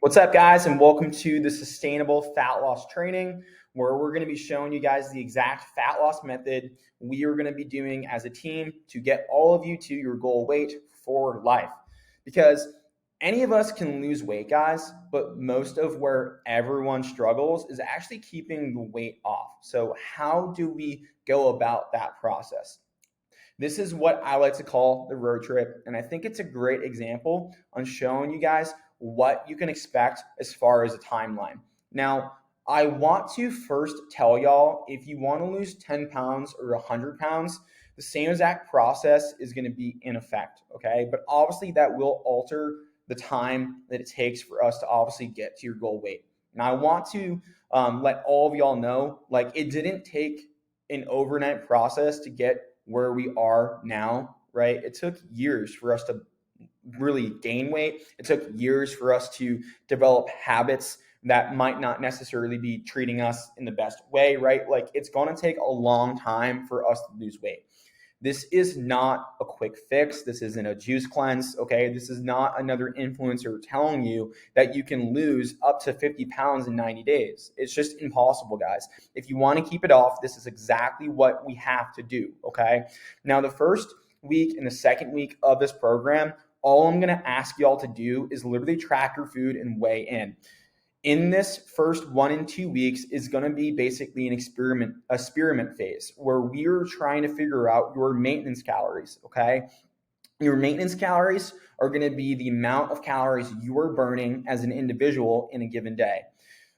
What's up, guys, and welcome to the Sustainable Fat Loss Training, where we're going to be showing you guys the exact fat loss method we are going to be doing as a team to get all of you to your goal weight for life. Because any of us can lose weight, guys, but most of where everyone struggles is actually keeping the weight off. So how do we go about that process? This is what I like to call the road trip, and I think it's a great example on showing you guys what you can expect as far as a timeline. Now, I want to first tell y'all, if you want to lose 10 pounds or 100 pounds, the same exact process is going to be in effect, okay? But obviously that will alter the time that it takes for us to obviously get to your goal weight. And I want to let all of y'all know, like, it didn't take an overnight process to get where we are now, right? It took years for us to really gain weight. It took years for us to develop habits that might not necessarily be treating us in the best way, right? Like, it's going to take a long time for us to lose weight. This is not a quick fix. This isn't a juice cleanse, okay? This is not another influencer telling you that you can lose up to 50 pounds in 90 days. It's just impossible, guys. If you want to keep it off, this is exactly what we have to do, okay? Now, the first week and the second week of this program, all I'm going to ask y'all to do is literally track your food and weigh in. In this first 1 and 2 weeks is going to be basically an experiment phase where we're trying to figure out your maintenance calories, okay? Your maintenance calories are going to be the amount of calories you are burning as an individual in a given day.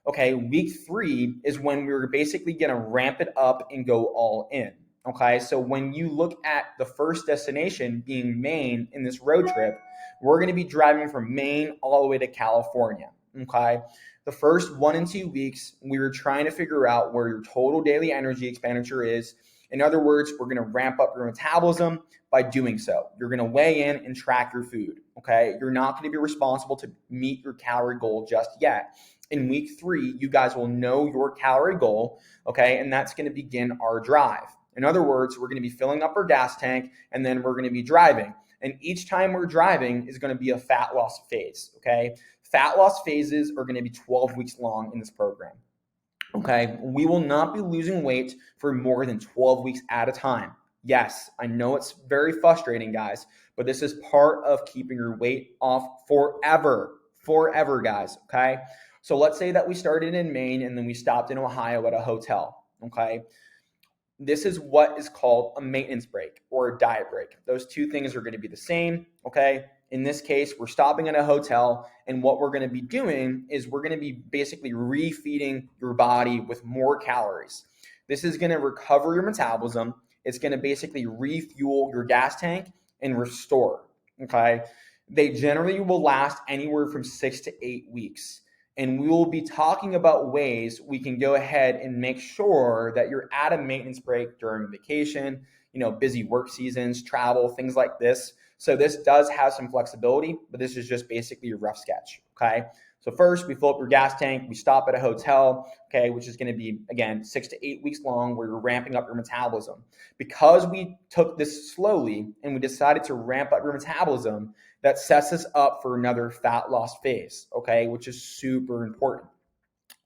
Okay, week 3 is when we're basically going to ramp it up and go all in. Okay, so when you look at the first destination being Maine in this road trip, we're going to be driving from Maine all the way to California. Okay, the first 1 and 2 weeks, we were trying to figure out where your total daily energy expenditure is. In other words, we're going to ramp up your metabolism by doing so. You're going to weigh in and track your food. Okay, you're not going to be responsible to meet your calorie goal just yet. In week 3, you guys will know your calorie goal, okay, and that's going to begin our drive. In other words, we're going to be filling up our gas tank, and then we're going to be driving. And each time we're driving is going to be a fat loss phase, okay? Fat loss phases are going to be 12 weeks long in this program, okay? We will not be losing weight for more than 12 weeks at a time. Yes, I know it's very frustrating, guys, but this is part of keeping your weight off forever, guys, okay? So let's say that we started in Maine and then we stopped in Ohio at a hotel, okay? This is what is called a maintenance break or a diet break. Those two things are going to be the same, okay? In this case, we're stopping at a hotel, and what we're going to be doing is we're going to be basically refeeding your body with more calories. This is going to recover your metabolism. It's going to basically refuel your gas tank and restore, okay? They generally will last anywhere from 6 to 8 weeks. And we will be talking about ways we can go ahead and make sure that you're at a maintenance break during vacation, busy work seasons, travel, things like this. So this does have some flexibility, but this is just basically a rough sketch, okay? So first, we fill up your gas tank, we stop at a hotel, okay, which is going to be, again, 6 to 8 weeks long, where you're ramping up your metabolism. Because we took this slowly and we decided to ramp up your metabolism, that sets us up for another fat loss phase, okay, which is super important.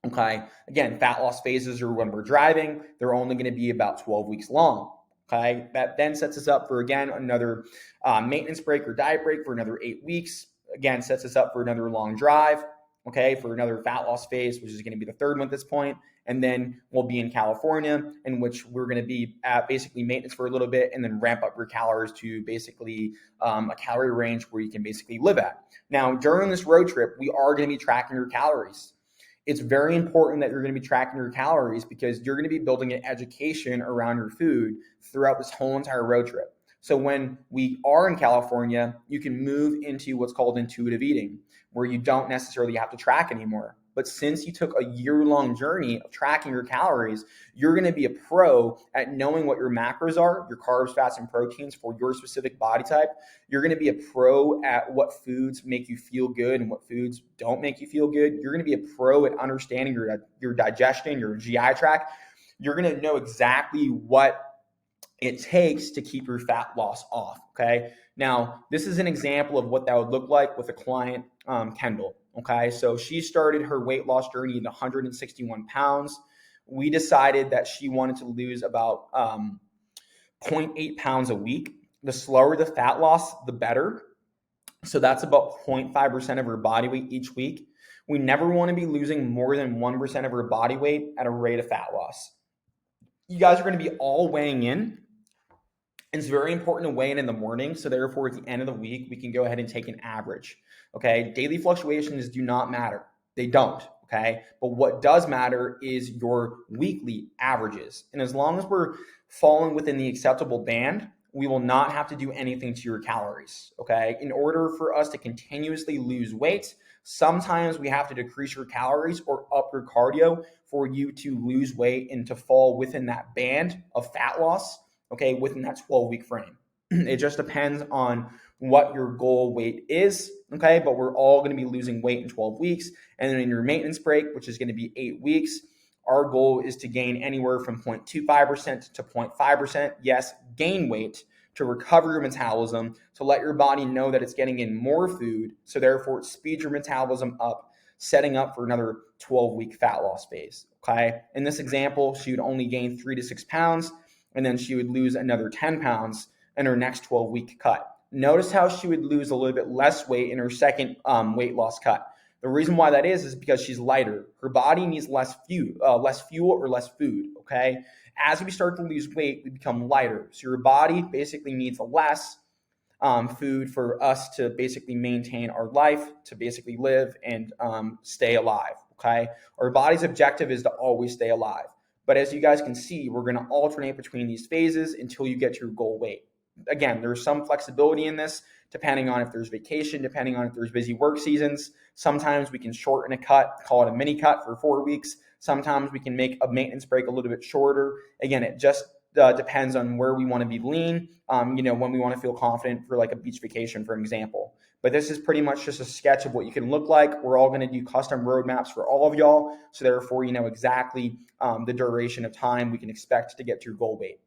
Okay, again, fat loss phases are when we're driving. They're only going to be about 12 weeks long. Okay, that then sets us up for, again, another maintenance break or diet break for another 8 weeks. Again, sets us up for another long drive, okay, for another fat loss phase, which is going to be the third one at this point. And then we'll be in California, in which we're going to be at basically maintenance for a little bit and then ramp up your calories to basically a calorie range where you can basically live at. Now, during this road trip, we are going to be tracking your calories. It's very important that you're going to be tracking your calories because you're going to be building an education around your food throughout this whole entire road trip. So when we are in California, you can move into what's called intuitive eating, where you don't necessarily have to track anymore. But since you took a year-long journey of tracking your calories, you're going to be a pro at knowing what your macros are, your carbs, fats, and proteins for your specific body type. You're going to be a pro at what foods make you feel good and what foods don't make you feel good. You're going to be a pro at understanding your digestion, your GI tract. You're going to know exactly what it takes to keep your fat loss off, okay? Now, this is an example of what that would look like with a client, Kendall. Okay, so she started her weight loss journey at 161 pounds. We decided that she wanted to lose about 0.8 pounds a week. The slower the fat loss, the better. So that's about 0.5% of her body weight each week. We never want to be losing more than 1% of her body weight at a rate of fat loss. You guys are going to be all weighing in. It's very important to weigh in the morning. So therefore, at the end of the week, we can go ahead and take an average. Okay. Daily fluctuations do not matter. They don't. Okay. But what does matter is your weekly averages. And as long as we're falling within the acceptable band, we will not have to do anything to your calories. Okay. In order for us to continuously lose weight, sometimes we have to decrease your calories or up your cardio for you to lose weight and to fall within that band of fat loss. Okay, within that 12-week frame. It just depends on what your goal weight is, okay? But we're all going to be losing weight in 12 weeks. And then in your maintenance break, which is going to be 8 weeks, our goal is to gain anywhere from 0.25% to 0.5%. Yes, gain weight to recover your metabolism, to let your body know that it's getting in more food. So therefore, it speeds your metabolism up, setting up for another 12-week fat loss phase, okay? In this example, she would only gain 3 to 6 pounds, and then she would lose another 10 pounds in her next 12-week cut. Notice how she would lose a little bit less weight in her second weight loss cut. The reason why that is because she's lighter. Her body needs less fuel or less food, okay? As we start to lose weight, we become lighter. So your body basically needs less food for us to basically maintain our life, to basically live and stay alive, okay? Our body's objective is to always stay alive. But as you guys can see, we're going to alternate between these phases until you get to your goal weight. Again, there's some flexibility in this depending on if there's vacation, depending on if there's busy work seasons. Sometimes we can shorten a cut, call it a mini cut for 4 weeks. Sometimes we can make a maintenance break a little bit shorter. Again, it just depends on where we want to be lean, when we want to feel confident for like a beach vacation, for example. But this is pretty much just a sketch of what you can look like. We're all going to do custom roadmaps for all of y'all. So therefore, you know exactly the duration of time we can expect to get to your goal weight.